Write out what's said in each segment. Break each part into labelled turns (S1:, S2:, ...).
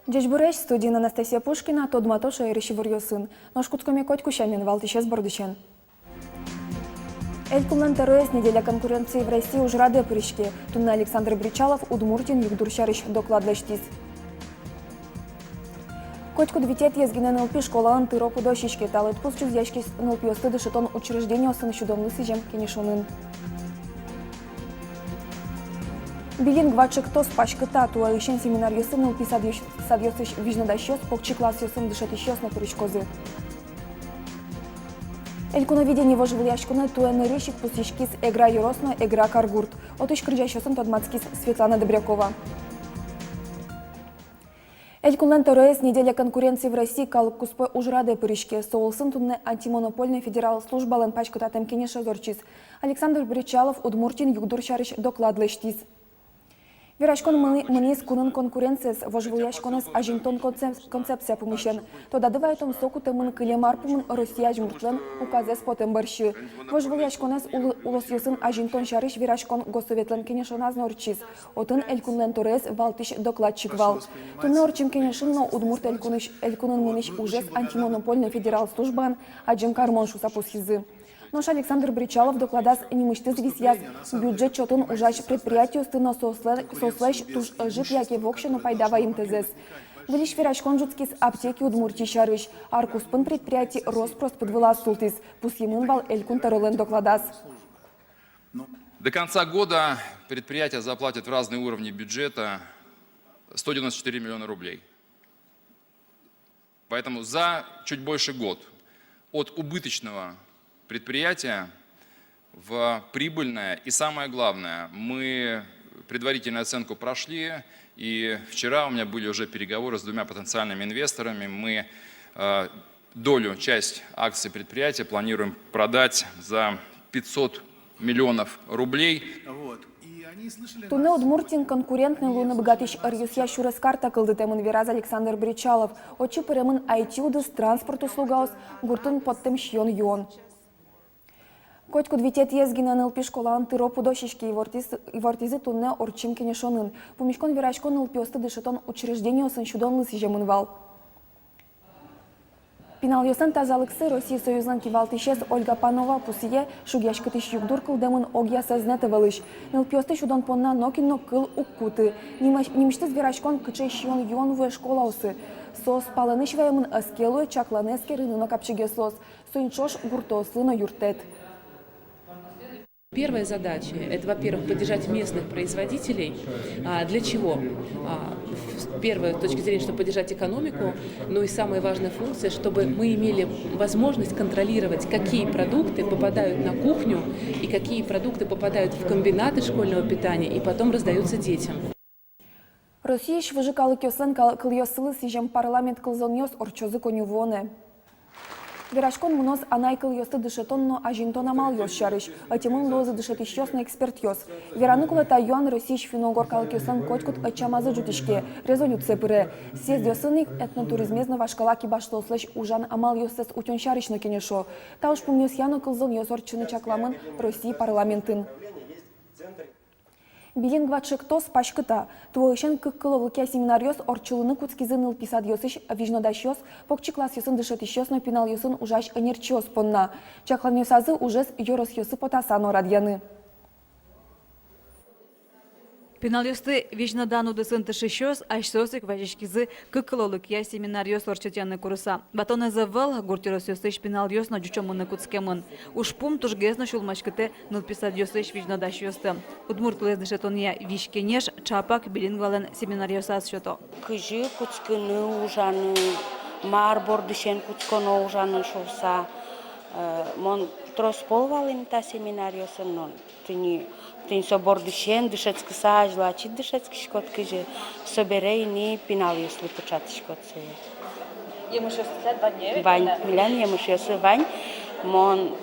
S1: Джечбуреш студии Анастасия Пушкина, Тодматоша и Рещевурьё сын. Ножкутскоми котьку щамин валтищес бордучен. Элькулен ТРС неделя конкуренции в России уже рады прыжки. Тунна Александр Бричалов, Удмуртин, Югдуршарыш докладлаштис. Котьку двитет езгинен НЛП школалан тыроку дощички, талыт пусчуз яшки НЛП остыды шитон учреждение сын щудом лысыжем кенешонын. Билинг вачек тос пашкыта туалышен семинар йосын НЛП садьосыш вижнадащёс, покчи класс йосын дышатищёс на туричкозы. Элькуновидение вожевляшкуна туэны рыщик пустишкис эгра юросно эгра каргурт. Отыш крыжащёсын тодмацкис Светлана Добрякова. Элькулен ТРС неделя конкуренции в России калык куспой ужраде пырышке. Соулсын тунне антимонопольный федерал службален пачкататем кенеша зорчис. Александр Бричалов, Удмуртин, Югдуршарыш докладлештис. Вирашкон мынис кунын конкуренцияс вожевляшконес ажинтон концепция помещен. Тода дываетом соку темын кылемар пумын Россия жмуртлен указес потем барщи. Вожевляшконес улос юсын ажинтон шарыш вирашкон госсоветлен кенешоназ норчис. Отын элькунлен торез валтыш докладчик вал. Тунне орчим кенешин, но удмурт элькунын мыниш ужес антимонопольный федерал службан аджим кармон шусапусхизы. Нож Александр Бричалов докладас немыштыз висяз бюджет чотын ужаш предприятию стыно сослэш туш жит яке вокшену пайдава им тезес. Вылиш вирашкон жуцкис аптеки Удмуртии шарыш. Аркуспын предприятий Роспрост подвыла султис. Пусьемын вал элькун таролен докладас.
S2: До конца года предприятия заплатят в разные уровни бюджета 194 миллиона рублей. Поэтому за чуть больше год от убыточного предприятия в прибыльное. И самое главное, мы предварительную оценку прошли, и вчера у меня были уже переговоры с двумя потенциальными инвесторами. Мы часть акций предприятия планируем продать за 500 миллионов рублей.
S1: Туне Удмуртин конкурентный луны богатыш арьюсья шурес карта кылды темын вираз Александр Бричалов. Очи пыремын айтюдыс транспорт услугаус гуртын подтем шьон юон. Котьку двитет езгина НЛП школан тыропу дощички и вортизы тунне орчим кенешонын. Пумишкон вирашкон НЛП осты дышетон учреждение сын щудон лысыжемын вал. Пинал йосын тазалыксы Россия союзлан кивалтышес Ольга Панова пусие шугяшкытыш югдур кылдемын огья сознете валыш. НЛП осты щудон понна нокино кыл уккуты. Нимыштыз вирашкон кычей щион юонвуе школаусы. Сос палыныш ваемын аскелуе чакланеске рынынок апчыгеслос. Суинчош гуртослыно юртет.
S3: Первая задача – это, во-первых, поддержать местных производителей. Для чего? Первая точка зрения, чтобы поддержать экономику, но и самая важная функция, чтобы мы имели возможность контролировать, какие продукты попадают на кухню и какие продукты попадают в комбинаты школьного питания и потом раздаются детям.
S1: Россия швыжикалы кёслен кыльёсылы сижем парламент кылзоньёс орчозы конювоне. Вирашкон мнос анайкыл йосты дышетон, но ажинтон амал йос шарыш, а тимын лозы дышетищёс на эксперт йос. Вераныкула тайюан Россия финогор калкёсан котькут ачамазы жутишке. Резолюция пыре. Съезд йосыник этнотуризмезно вашкалаки башлослэш ужан амал йосес утён шарыш на кенешо. Тауш пумнёс яно кылзон йос орчыны чакламын Россия парламентын. Билинг вачек тос пашкыта. Туолышен кыккылылыке семинарьос орчылыны куцкизы НЛП садьосыш вижнодащёс, покчи класс йосын дышетищёс, но пинал йосын ужаш энерчиос понна. Чаклан йосазы ужес йорос йосы потасано радьяны.
S4: Пиналёсты вижнодану десынтышыщёс, ашсосык важишкизы кыккылылыке семинарьос орчытяны курса. Батоны завал гуртирос йосыш пиналёс на джучомыны куцкемын. Ушпум тужгезно шулмашкыте НЛП садьосыш вижнодащёсты. Удмуртлез дышетония вишкенеш чапак билингвален семинарьосаз шото.
S5: Кыжы куцкыны ужаны, мар бордышен куцконо ужаны шулса. Мон тросполвал имта семинарьосын, но тыни собордышен дышецкы сажла, чит дышецкы шкот кыжы соберейни пинальосли почат шкот сые.
S4: Емышёсы вань?
S5: Вань, милян емышёсы вань, мон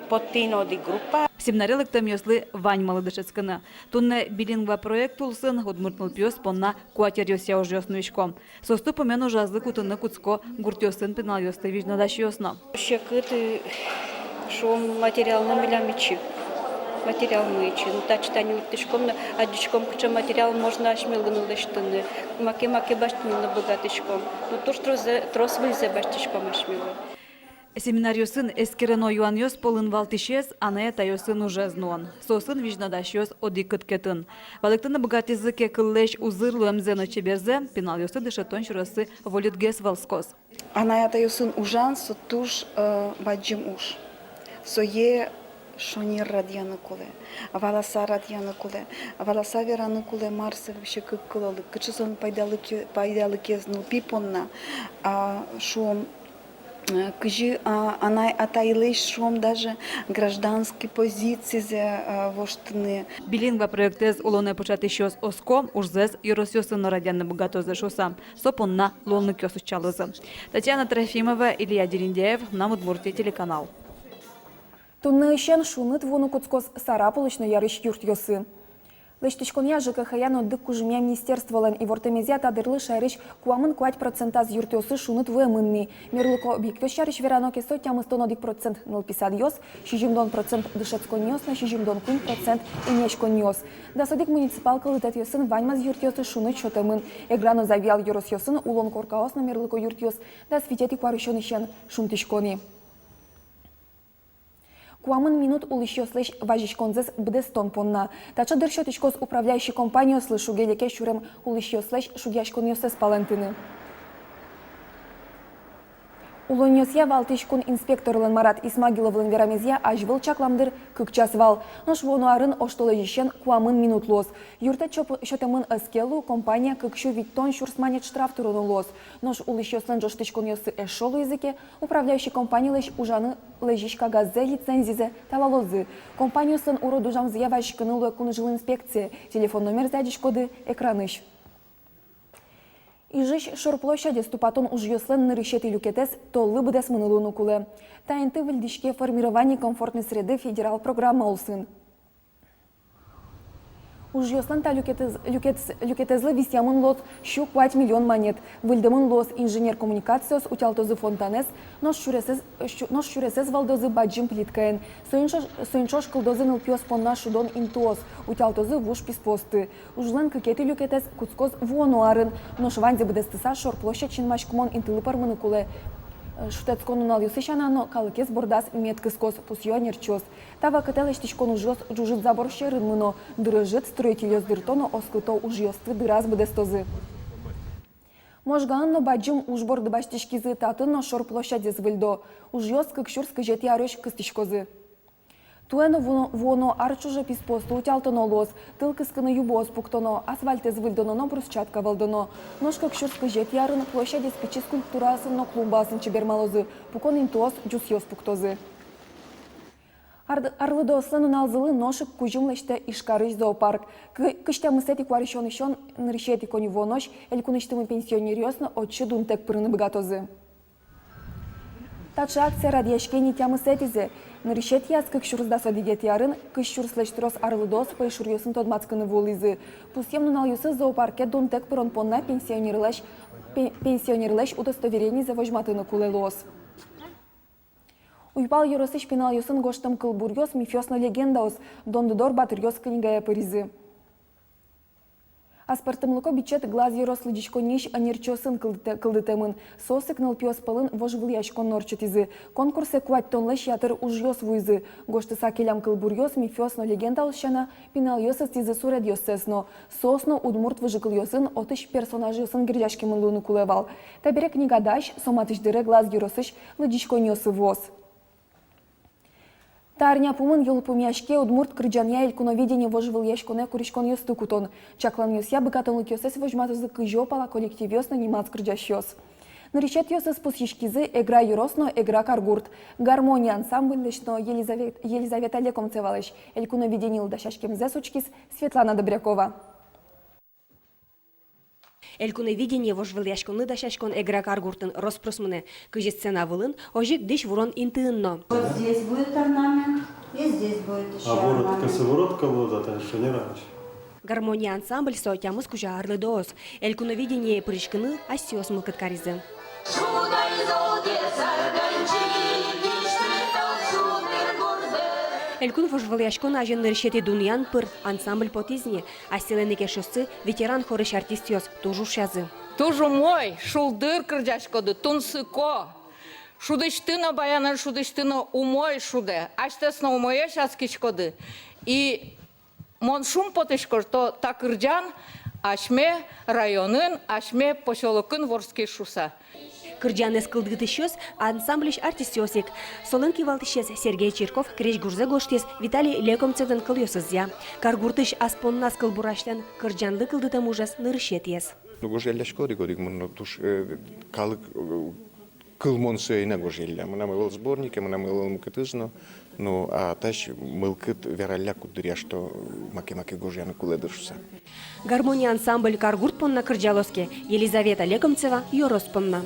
S5: подтино ди группа.
S4: Семинарилык там йослы вань малыдышецкыны. Тунне билингва проект улсын удмуртныл пьёс понна куатер йося ужёс нуишко. Состу помену жазлы кутыны куцко гуртёсын пинал йосты вижнадаш йосно.
S5: Щекыты шум материал на милямичи.
S6: материал мычын, тачтани уртышком, адичком куча материал можно ашмелгнул лештыны, маке баштынны богатышком, но то что трос выльзе баштышком ашмелы.
S4: Семинарioсын эскерено юаньос полын валтишес, ане тайосын уже знон. Сосын вижнадашьос одикыт кетын. Валыктыны богатизы кекыллеш узырлу эмзено чеберзе, пеналёсы дышетон шурасы волютгес валскос.
S7: Ана тайосын ужан сотуж баджим уж. Сое шонир радьяны куле, валаса радьяны куле, валаса вераны куле марсы вообще кыкылы, кычысын пайдалы кезну пипонна, шум кыжи она атайлыш шум даже гражданские позиции за воштыны.
S4: Билингва проектез улоне початышьос оском ужзес юросьосын радьяны богатозы шосам. Сопонна лолны кёсу чалызы. Татьяна Трофимова, Илья Дерендяев, на Удмуртия телеканал.
S1: Тунны ищен шуныт вону куцкос сарапылычно ярыш юрт йосы. Лештичконя ЖКХ-яно дык кужемя министерстволен и вортемезия тадырлы шарыш куамын 5% юрт йосы шунут вэмынни. Мирлыко объектёс шарыш верано кесо тямы 100% нылписад йос, 60% дышецкон йос на 60% инечкон йос. Да содик муниципал кылытет йосын ваньмаз юрт йосы шунут шотемын. Эграно завял йорос йосын улон коркаос на мирлыко юрт йос, да свитети куарышон ищен шунтичкони. Куамын минут улыщёслыш важичконзес бдестон понна. Тача дыршотичкос управляющий компанию слышу гелеке шурем улыщёслыш шугяшкон йосес палентыны. Улоньосья валтышкун инспекторлын Марат Исмагиловлын верамезья ажвыл чакламдыр кыкчас вал. Нош вонуарын оштолы жишен куамын минут лос. Юрта чотемын эскелу компания кыкшу виттон шурсманет штраф туруну лос. Нош улыщёслын жоштышкун йосы эшолу языке управляющий компания лыш ужаны лежишка газе лицензизе талалозы. Компаниясын уроду жамзия вайшкынылы куныжыл инспекция. Телефон номер задишкоды экраныш. Ижиш шорплощади ступатон уж йослен нарышеты люкетес толлы бдес мынылуну куле. Таинты вильдишке формирование комфортной среды федерал программа олсын. Уж йослен та люкетезлы висямын лос щу 5 миллион монет. Вильдемын лос инженер коммуникациос утялтозы фонтанес, нос шуресез валдозы баджим плиткаен. Соиншош кылдозы нылпиос понна шудон интуос, утялтозы вуш писпосты. Ужлен кыкеты люкетез куцкоз вуонуарын, нос ванзе бдестыса шорплощадь чинмашкумон интылы пармыны куле. Шутецкон унал юсышанано калыкес бордас меткыскос пусьё нерчос. Тава кателештичкон ужёс жужит забор щерынмыно, дырыжит строителёс дыртоно оскыто ужёствы дыраз бдестозы. Можганно баджим ужбор дыбаштишкизы татыно шор площадез выльдо. Ужёс кыкшур скажет ярыш кыстишкозы. Туэно воно арчуже писпосту утялтоно лос, тылкыскыны юбос пуктоно, асфальтез выльдоно брусчатка валдоно. Ножка кшурска жет ярын площади скачи скульптурасын но клумбасын чебермалозы, пукон интуос джусьос пуктозы. Арлыдослын уналзылы ношик кужумлеште ишкарыш зоопарк. Кышта мысети кваришон ныршети кони вонош, элькуныштымы пенсионериосно отчы дунтек пырыны богатозы. Тача акция радиашкени тямы сетизе. Нарышет яз кыкшурызда содигет ярын, кышшурслештрос арлыдос пайшурьосын тодмацканы волызы. Пусем нунал юсы зоопарке дунтек пырон понна пенсионерлеш удостоверений за вожматыны кулелос. Уйпал юросыш пенал юсын гоштам кылбурьос мифёсно легендаос, дондудор батырьос книгая паризы. Аспартымлыко бичет глаз юрослы дичко ниш анерчосын кылдытемын. Сосык нылпиос пылын вожвыл яшкон норчетизы. Конкурсе куать тонлыш ятыр ужьос вуйзы. Гоштыса келям кылбурьос мифёсно легендал шана пенал йосыз тизы суред йосесно. Сосно удмурт выжыкыл йосын отыш персонажы йосын гиряшкемын луну кулевал. Табере книгадаш соматыш дыре глаз юросыш лыдичко нёсы воз. Тарня пумын юлпумяшке удмурт крыджанья илькуновидение вожвыл яшконе куришкон йосты кутон. Чаклан йосья быкатонлык йосес вожматызы кыжо пала коллектив йос нанимац крыджаш йос. Наричет йосес пусьишкизы эгра юросно эгра каргурт. Гармония ансамбль лишно Елизавета Лекомцевалыш. Илькуновидение илдашашкемзе сучкис Светлана Добрякова.
S8: Элькуновидение вожвыл яшконы дашашкон эгра каргуртын роспросмыны кыжет сцена вылын, ожик дыш вурон интыынно.
S9: Вот здесь будет орнамент, и здесь будет еще орнамент.
S10: Косоворотка вот это еще не раньше.
S8: Гармония ансамбль соотямыз кужа арлы доос. Элькуновидение прышкыны асиос мылкыткаризы. Элькун вожвалыяшкон ажен ныршети дуньян пыр ансамбль потизни, а селенеке шоссы ветеран хорыш артистиос тоже шазы.
S11: Тоже мой, шулдыр кырдяшкоды, тунсыко. Шудыштына баянын, шудыштына умой шуде. Аштесна умое шаскичкоды. И мон шум потышкор, то так кырдян, ашме районын, ашме поселокын ворский шуса.
S8: Кырджан эскылдгытышёс ансамбльш артистиосик. Солын кивалтышес Сергей Чирков, Креш Гурзе гоштес Виталий Лекомцевден кылёсызя. Каргуртыш аспоннас кылбураштен кырджанды кылдытам ужас нырышетиес.
S12: Гожелляшко дигодик мон туш калык кылмон сөйне гожелля. Мына мыл сборнике, мына мыл мукытызно. Ну а таш мылкыт вералля кудыря, что маке-маке гожяны куледышса.
S8: Гармония ансамбль Каргуртпонна кырджалоске Елизавета Лекомцева Йороспонна.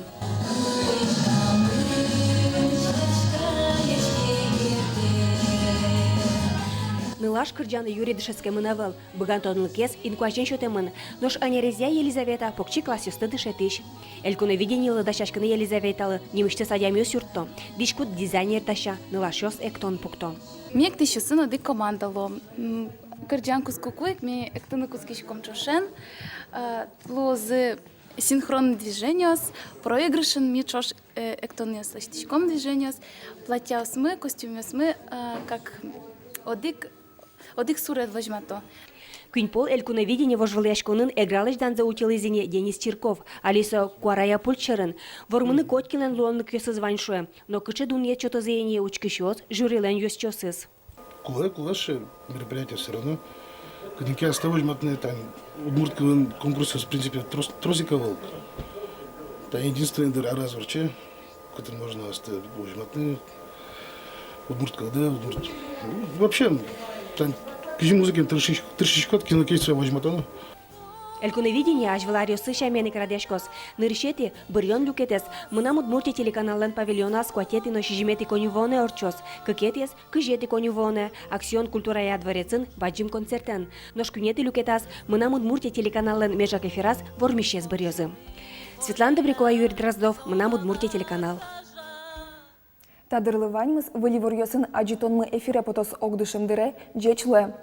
S8: Нылаш кырджаны Юрий Дышецке мынавыл, быгантонлыкес инкуачен шотемын, нош анерезия Елизавета покчи классюсты дышетиш. Элькуны виденилы дашашкыны Елизаветалы немышты садямиос юртто, дишкут дизайнер даша, нылашос эктон пукто.
S13: Мек тишусын оды командало. Кырджан кускукуек, ме эктыны кускишком чошен, лозы синхронный движениос, проигрышен ми чош эктонниос лаштишком движениос, платяос мы, костюмиос мы, как одик сурет возьмато.
S8: Кюньпол элькуны видение вожвалыяшконын эгралышдан заутилызине Денис Чирков, Алиса Куарая Пульчерын, вормыны Коткинен луонны кёсы званшуе, но кычы дунье чотозеяние учкышёс, жюрилен ёсчёсыз.
S14: Кулаше мероприятие все равно. Когда оставили матные там удмуртковый конкурс в принципе тросика волк. Это единственный раз вообще, который можно оставить матные удмуртков, да, удмурт. Вообще там кижи музыки трещичкот кинокейство возьматано.
S8: Элькуны видение ажвалариосы шамены крадешкос. Ныршети бырьон люкетес, мынам удмурти телеканален павильона скуатети но шижимети конювоне орчос. Кыкетес, кыжети конювоне, аксион культурая дворецын, баджим концертен. Нош кюнети люкетас, мынам удмурти телеканален межак эфирас вормишес бырьозы. Светлана Добрякова, Юрий Дроздов, мынам удмурти телеканал.
S1: Тадырлы ваньмыз, вылivor yosun ajitонмы эфире потос огдышымдыре, джечле.